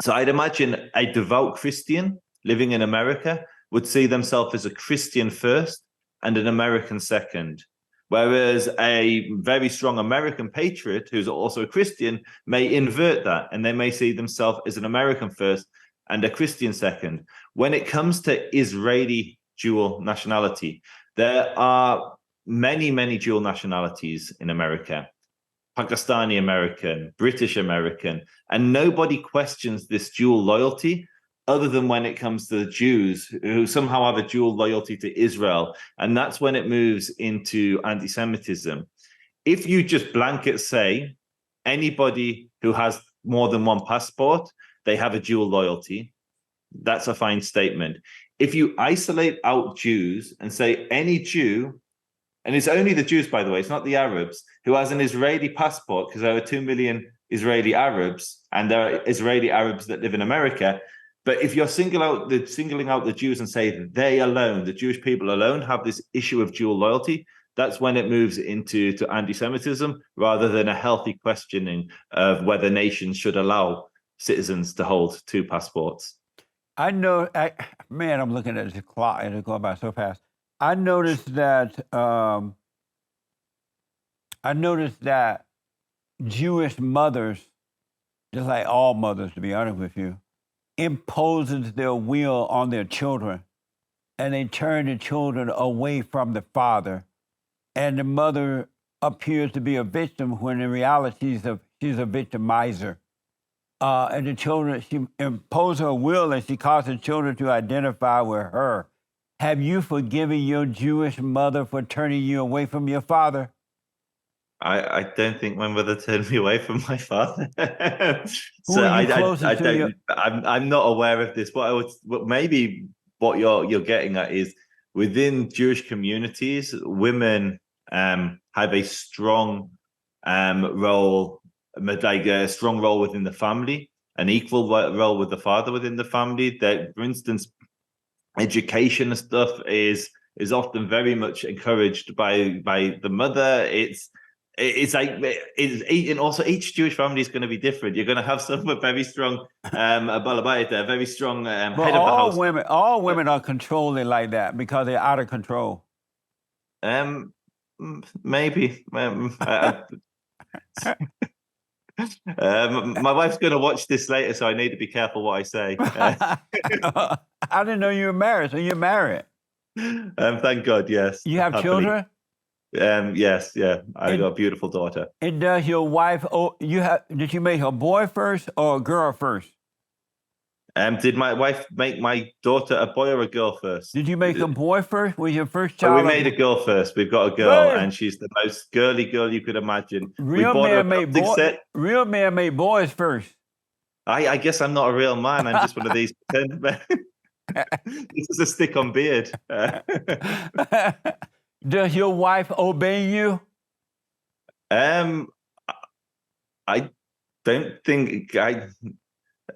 So I'd imagine a devout Christian living in America would see themselves as a Christian first and an American second. Whereas a very strong American patriot who's also a Christian may invert that, and they may see themselves as an American first and a Christian second. When it comes to Israeli dual nationality, there are many, many dual nationalities in America. Pakistani American, British American, and nobody questions this dual loyalty other than when it comes to the Jews who somehow have a dual loyalty to Israel. And that's when it moves into anti-Semitism. If you just blanket say anybody who has more than one passport, they have a dual loyalty, that's a fine statement. If you isolate out Jews and say any Jew, and it's only the Jews, by the way, it's not the Arabs, who has an Israeli passport, because there are 2 million Israeli Arabs, and there are Israeli Arabs that live in America. But if you're singling out the Jews and say they alone, the Jewish people alone, have this issue of dual loyalty, that's when it moves into anti-Semitism, rather than a healthy questioning of whether nations should allow citizens to hold two passports. I know, I'm looking at the clock and it's going by so fast. I noticed that Jewish mothers, just like all mothers, to be honest with you, imposes their will on their children, and they turn the children away from the father, and the mother appears to be a victim when in reality she's a victimizer. and the children, she imposed her will and she caused the children to identify with her. Have you forgiven your Jewish mother for turning you away from your father? I don't think my mother turned me away from my father. Who are you closest to? I'm not aware of this. What maybe what you're getting at is within Jewish communities, women have a strong role, like a strong role within the family, an equal role with the father within the family. That, for instance, education and stuff is often very much encouraged by the mother. And also each Jewish family is going to be different. You're going to have some with very strong balabayit, very strong head of the house. All women are controlling like that because they're out of control. Maybe. My wife's going to watch this later, so I need to be careful what I say. I didn't know you were married, so you're married. Thank God, yes. You have happily. children? Yes, yeah. I got a beautiful daughter. And does your wife? Did you make a boy first or a girl first? Did my wife make my daughter a boy or a girl first? Did you make a boy first? Was your first child? We made a girl first. We've got a girl, and she's the most girly girl you could imagine. Real men made boys first. I guess I'm not a real man. I'm just one of these pretend men. This is a stick-on beard. Does your wife obey you? I don't think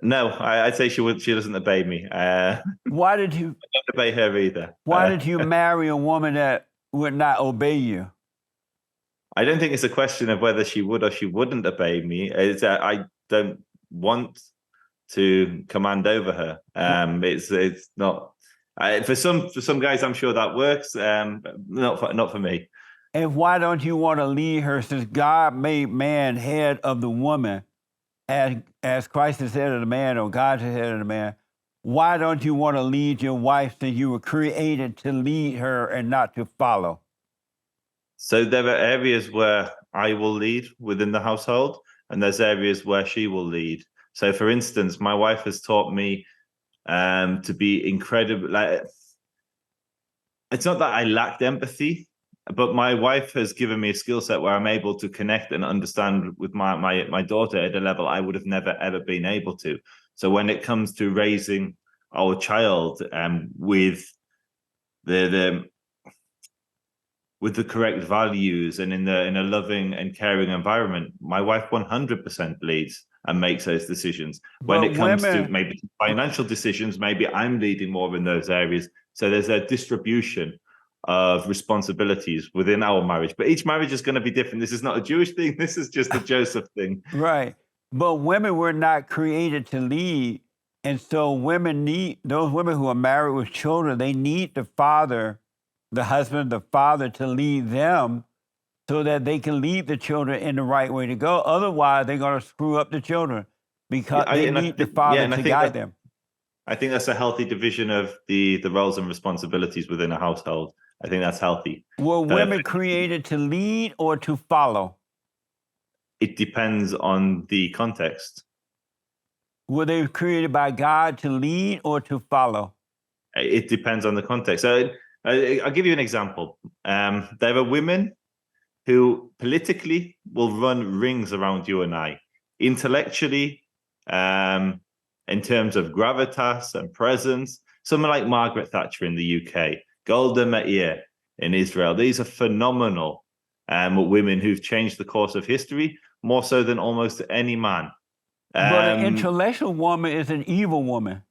No, I'd say she doesn't obey me. Why did you? I don't obey her either. Why did you marry a woman that would not obey you? I don't think it's a question of whether she would or she wouldn't obey me. I don't want to command over her. It's not. For some guys, I'm sure that works. Not for me. And why don't you want to lead her, since God made man head of the woman, as Christ is head of the man, or God is head of the man? Why don't you want to lead your wife, since you were created to lead her and not to follow? So there are areas where I will lead within the household, and there's areas where she will lead. So, for instance, my wife has taught me to be incredible. Like, it's not that I lacked empathy, but my wife has given me a skill set where I'm able to connect and understand with my daughter at a level I would have never ever been able to. So when it comes to raising our child with the correct values and in a loving and caring environment, my wife 100% leads and makes those decisions. When it comes to maybe financial decisions, maybe I'm leading more in those areas. So there's a distribution of responsibilities within our marriage. But each marriage is going to be different. This is not a Jewish thing. This is just a Joseph thing. Right. But women were not created to lead. And so those women who are married with children, they need the father, the husband, the father to lead them so that they can lead the children in the right way to go. Otherwise, they're going to screw up the children because they need the father to guide them. I think that's a healthy division of the roles and responsibilities within a household. I think that's healthy. Were women created to lead or to follow? It depends on the context. Were they created by God to lead or to follow? It depends on the context. So I'll give you an example. There are women who politically will run rings around you and I. Intellectually, in terms of gravitas and presence, someone like Margaret Thatcher in the UK, Golda Meir in Israel. These are phenomenal women who've changed the course of history more so than almost any man. But an intellectual woman is an evil woman.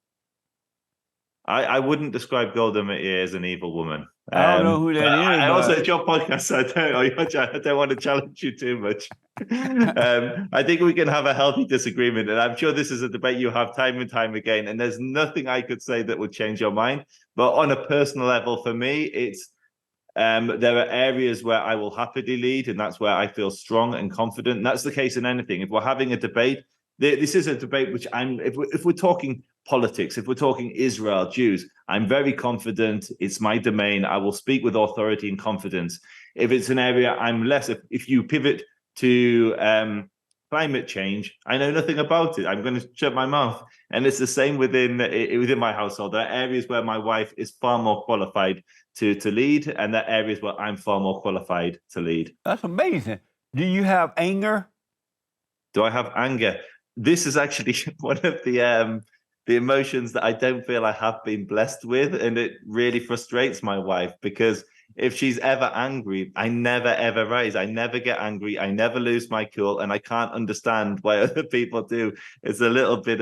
I wouldn't describe Golda Meir as an evil woman. I don't know who that is. Also, it's your podcast, so I don't want to challenge you too much. I think we can have a healthy disagreement, and I'm sure this is a debate you have time and time again, and there's nothing I could say that would change your mind. But on a personal level, for me, it's there are areas where I will happily lead, and that's where I feel strong and confident. And that's the case in anything. If we're having a debate, this is a debate which if we're talking politics, if we're talking Israel, Jews, I'm very confident. It's my domain. I will speak with authority and confidence. If it's an area I'm less, if you pivot to climate change. I know nothing about it. I'm going to shut my mouth. And it's the same within my household. There are areas where my wife is far more qualified to lead, and there are areas where I'm far more qualified to lead. That's amazing. Do you have anger? Do I have anger? This is actually one of the emotions that I don't feel I have been blessed with, and it really frustrates my wife, because if she's ever angry, I never ever rise. I never get angry. I never lose my cool, and I can't understand why other people do. It's a little bit.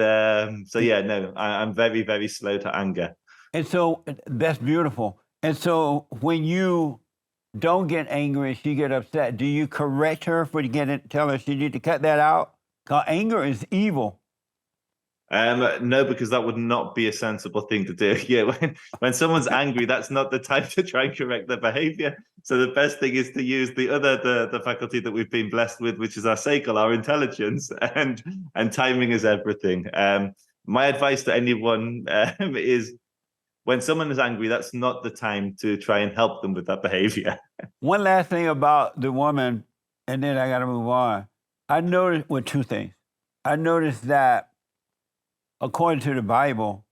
So yeah, no, I'm very very slow to anger. And so that's beautiful. And so when you don't get angry and she get upset, do you correct her for tell her she need to cut that out? Because anger is evil. No, because that would not be a sensible thing to do. Yeah, when someone's angry, that's not the time to try and correct their behavior. So the best thing is to use the faculty that we've been blessed with, which is our seichel, our intelligence, and timing is everything. My advice to anyone is, when someone is angry, that's not the time to try and help them with that behavior. One last thing about the woman, and then I got to move on. I noticed, well, two things. I noticed that according to the Bible,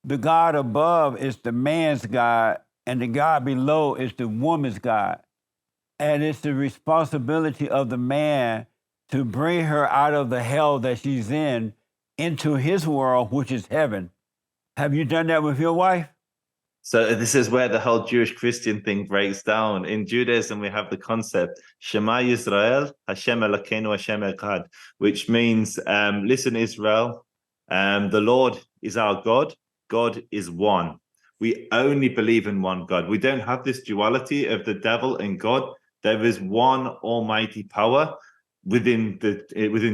the God above is the man's God, and the God below is the woman's God. And it's the responsibility of the man to bring her out of the hell that she's in into his world, which is heaven. Have you done that with your wife? So this is where the whole Jewish Christian thing breaks down. In Judaism, we have the concept Shema Yisrael, Hashem Elokeinu, Hashem Echad, which means, listen, Israel, the Lord is our God. God is one. We only believe in one God. We don't have this duality of the devil and God. There is one almighty power within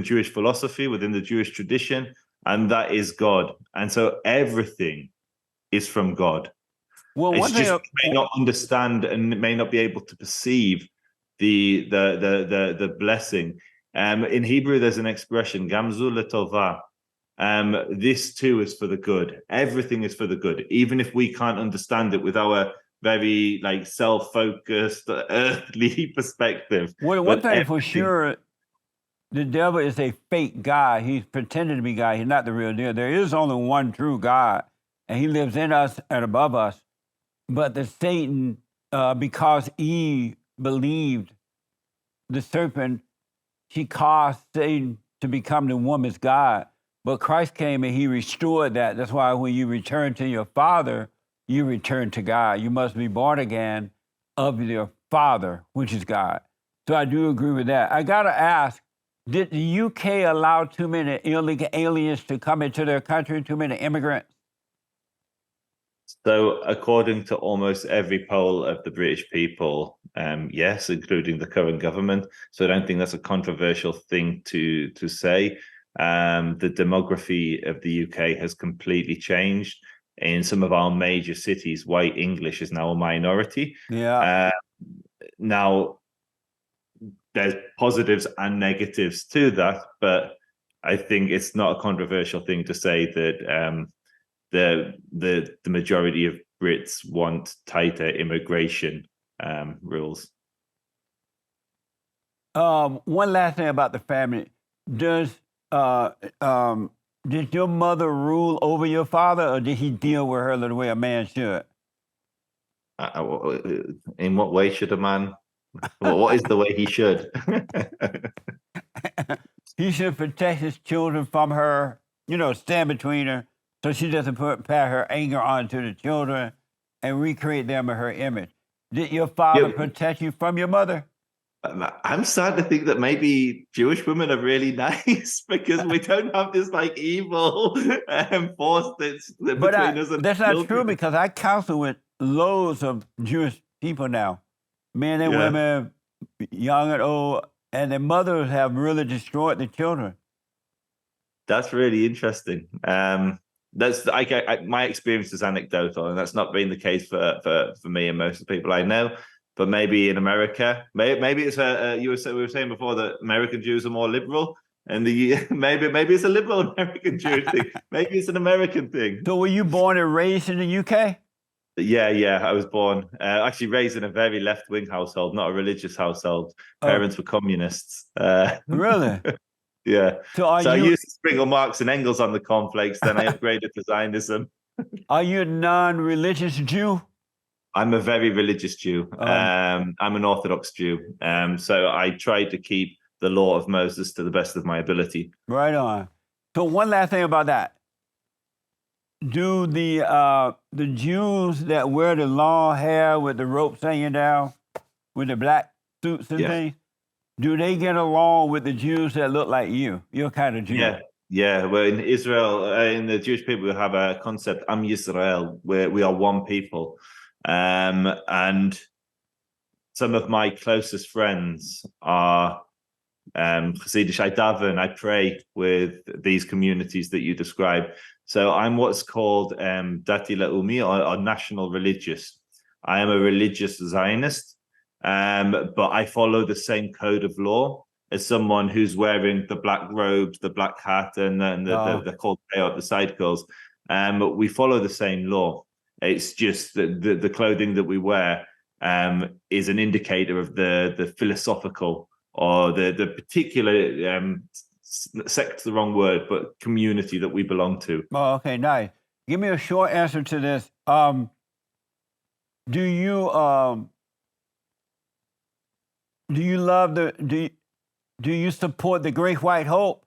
Jewish philosophy, within the Jewish tradition, and that is God. And so everything is from God. Well, It's just may not understand and may not be able to perceive the blessing. In Hebrew, there's an expression, Gamzu letova. This too is for the good. Everything is for the good, even if we can't understand it with our very self-focused, earthly perspective. Well, one thing for sure, the devil is a fake God. He's pretending to be God. He's not the real deal. There is only one true God, and he lives in us and above us. But the Satan, because Eve believed the serpent, she caused Satan to become the woman's God. But Christ came and he restored that. That's why when you return to your Father, you return to God. You must be born again of your Father, which is God. So I do agree with that. I got to ask, did the UK allow too many illegal aliens to come into their country, too many immigrants? So according to almost every poll of the British people, yes, including the current government. So I don't think that's a controversial thing to say. The demography of the UK has completely changed. In some of our major cities, white English is now a minority. Yeah. Now, there's positives and negatives to that, but I think it's not a controversial thing to say that the majority of Brits want tighter immigration rules. One last thing about the family. Did your mother rule over your father, or did he deal with her the way a man should? In what way should a man? What is the way he should? He should protect his children from her, stand between her, so she doesn't pass her anger onto the children and recreate them in her image. Did your father protect you from your mother? I'm starting to think that maybe Jewish women are really nice, because we don't have this evil force that's between us and that's not children. true, because I counsel with loads of Jewish people now, men and women, young and old, and their mothers have really destroyed the children. That's really interesting. That's my experience is anecdotal, and that's not been the case for me and most of the people I know. But maybe in America, maybe it's we were saying before that American Jews are more liberal, and maybe it's a liberal American Jewish thing. Maybe it's an American thing. So were you born and raised in the UK? Yeah. I was born actually raised in a very left-wing household, not a religious household. Parents were communists. Really? Yeah. So are So I you used to sprinkle Marx and Engels on the cornflakes, then I upgraded to Zionism. are you a non-religious Jew? I'm a very religious Jew. Um, I'm an Orthodox Jew. So I try to keep the law of Moses to the best of my ability. Right on. So one last thing about that. Do the Jews that wear the long hair with the ropes hanging down, with the black suits and Yeah. things, do they get along with the Jews that look like you? Your kind of Jew. Yeah. Yeah. Well, in Israel, in the Jewish people, we have a concept, Am Yisrael, where we are one people. And some of my closest friends are Hasidish. I daven, I pray with these communities that you describe. So I'm what's called Dati Le'umi, or national religious. I am a religious Zionist, but I follow the same code of law as someone who's wearing the black robes, the black hat, and the called the side curls. We follow the same law. It's just that the clothing that we wear is an indicator of the philosophical or the particular sect's the wrong word, but community that we belong to. Oh, okay, nice. Give me a short answer to this. Do you love do you support the Great White Hope?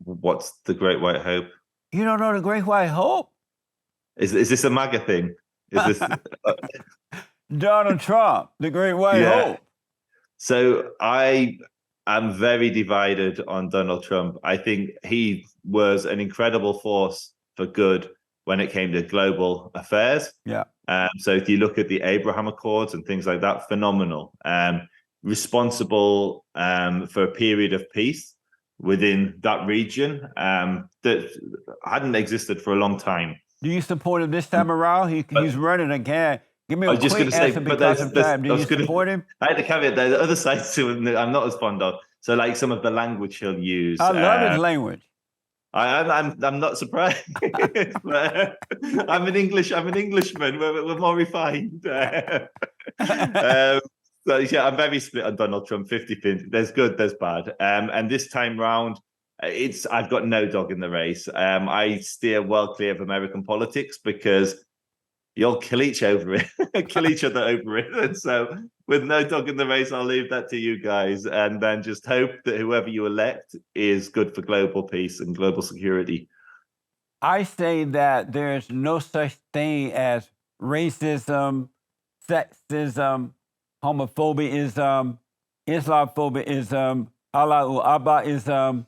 What's the Great White Hope? You don't know the Great White Hope? Is this a MAGA thing? Is this Donald Trump, the Great White Hope. So I am very divided on Donald Trump. I think he was an incredible force for good when it came to global affairs. Yeah. So if you look at the Abraham Accords and things like that, phenomenal. Responsible for a period of peace within that region that hadn't existed for a long time. Do you support him this time around? He's running again. Give me a I was just quick going to say, answer but because of time. Do you support him? I had to caveat there. The other sides to him that I'm not as fond of. So, like some of the language he'll use. I love his language. I'm not surprised. But, I'm an Englishman. We're more refined. So yeah, I'm very split on Donald Trump. 50-50. There's good, there's bad. And this time round, I've got no dog in the race. I steer well clear of American politics because you'll kill each other over it. And so with no dog in the race, I'll leave that to you guys, and then just hope that whoever you elect is good for global peace and global security. I say that there's no such thing as racism, sexism, homophobia-ism, Islamophobia-ism, Allahu Abba-ism,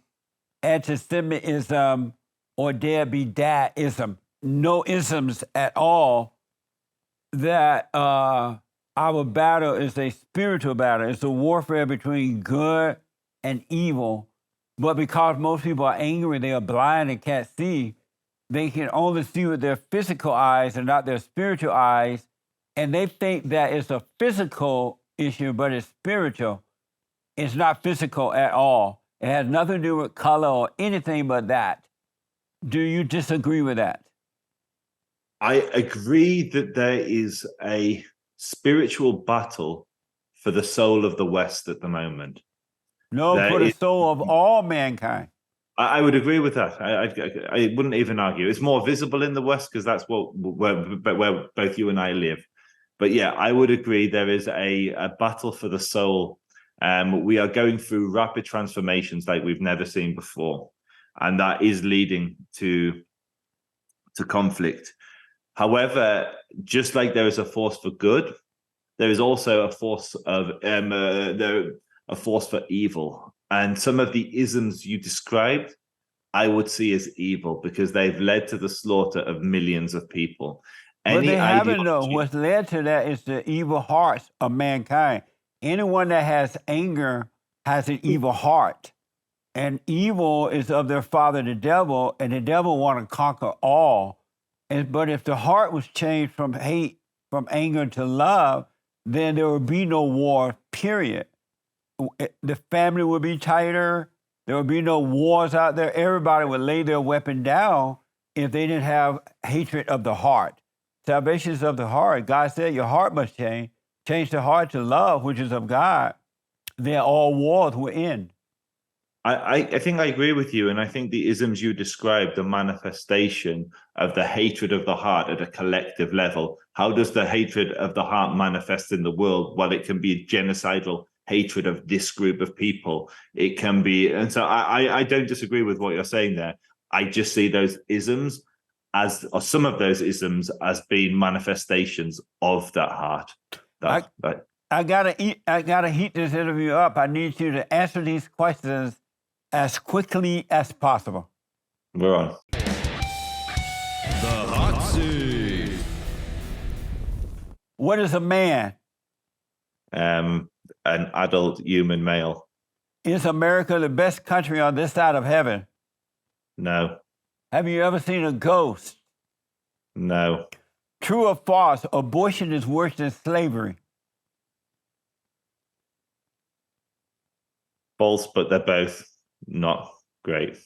anti-Semitism, or dare be dad-ism. No isms at all. That our battle is a spiritual battle. It's a warfare between good and evil. But because most people are angry, they are blind and can't see, they can only see with their physical eyes and not their spiritual eyes. And they think that it's a physical issue, but it's spiritual. It's not physical at all. It has nothing to do with color or anything but that. Do you disagree with that? I agree that there is a spiritual battle for the soul of the West at the moment. No, for the soul of all mankind. I would agree with that. I wouldn't even argue. It's more visible in the West because that's where both you and I live. But yeah, I would agree there is a battle for the soul. We are going through rapid transformations like we've never seen before. And that is leading to conflict. However, just like there is a force for good, there is also a force for evil. And some of the isms you described, I would see as evil because they've led to the slaughter of millions of people. But they haven't, though. What's led to that is the evil hearts of mankind. Anyone that has anger has an evil heart. And evil is of their father, the devil, and the devil want to conquer all. But if the heart was changed from hate, from anger to love, then there would be no war, period. The family would be tighter. There would be no wars out there. Everybody would lay their weapon down if they didn't have hatred of the heart. Salvation is of the heart. God said your heart must change. Change the heart to love, which is of God. Then all wars will end. I think I agree with you, and I think the isms you described are manifestation of the hatred of the heart at a collective level. How does the hatred of the heart manifest in the world? Well, it can be genocidal hatred of this group of people. It can be, and so I don't disagree with what you're saying there. I just see those isms as, or some of those isms as being manifestations of that heart. I gotta heat this interview up. I need you to answer these questions as quickly as possible. We're on. The hot seat. What is a man? An adult human male. Is America the best country on this side of heaven? No. Have you ever seen a ghost? No. True or false, abortion is worse than slavery? False, but they're both not great.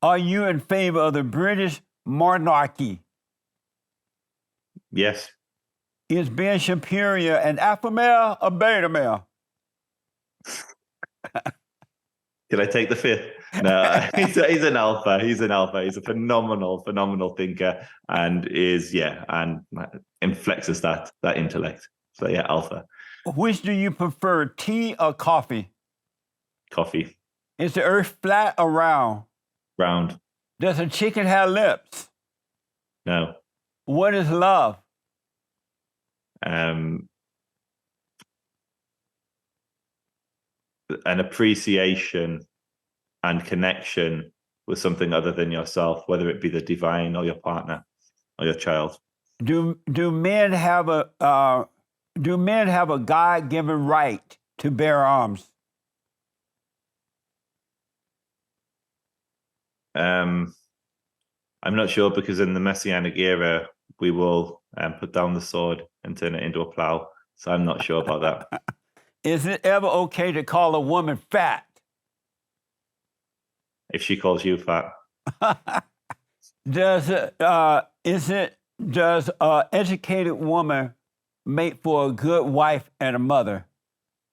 Are you in favor of the British monarchy? Yes. Is being superior an alpha male or beta male? Can I take the fifth? No, he's an alpha. He's an alpha. He's a phenomenal thinker, and inflexes that intellect. So yeah, alpha. Which do you prefer, tea or coffee? Coffee. Is the earth flat or round? Round. Does a chicken have lips? No. What is love? An appreciation and connection with something other than yourself, whether it be the divine or your partner or your child. Do men have a God-given right to bear arms? I'm not sure, because in the Messianic era, we will put down the sword and turn it into a plow. So I'm not sure about that. Is it ever okay to call a woman fat? If she calls you fat. Does an educated woman make for a good wife and a mother?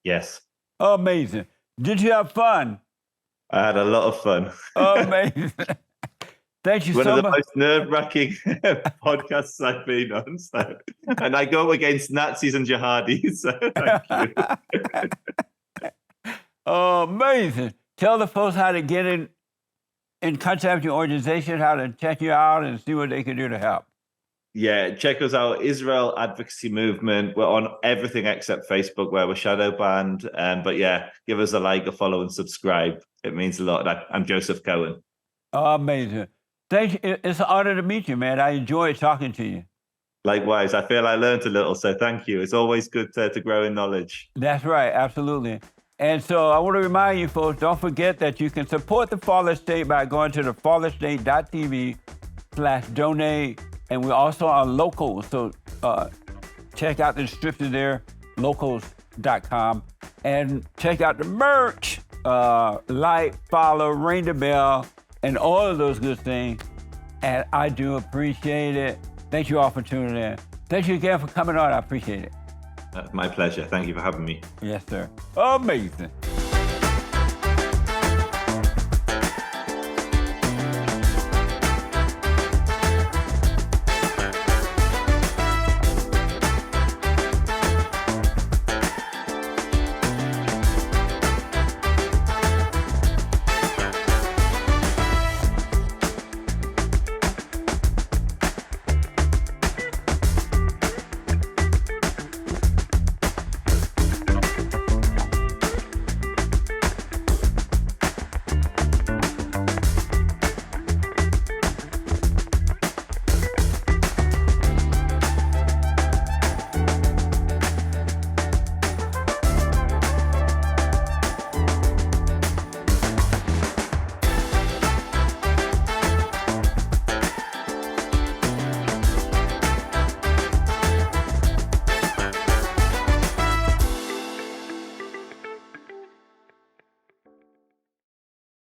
Yes. Amazing. Did you have fun? I had a lot of fun. Amazing. Thank you One so of the much. most nerve-wracking podcasts I've been on. So. And I go against Nazis and jihadis. So thank you. Amazing. Tell the folks how to get in contact with your organization, how to check you out and see what they can do to help. Yeah, check us out, Israel Advocacy Movement. We're on everything except Facebook, where we're shadow banned. But yeah, give us a like, a follow, and subscribe. It means a lot. I'm Joseph Cohen. Amazing. Thank you. It's an honor to meet you, man. I enjoyed talking to you. Likewise, I feel I learned a little, so thank you. It's always good to grow in knowledge. That's right, absolutely. And so I want to remind you folks, don't forget that you can support The Fallen State by going to TheFallenState.tv/donate. And we're also on Locals, so check out the description there, locals.com. And check out the merch, like, follow, ring the bell, and all of those good things. And I do appreciate it. Thank you all for tuning in. Thank you again for coming on. I appreciate it. My pleasure. Thank you for having me. Yes, sir. Amazing.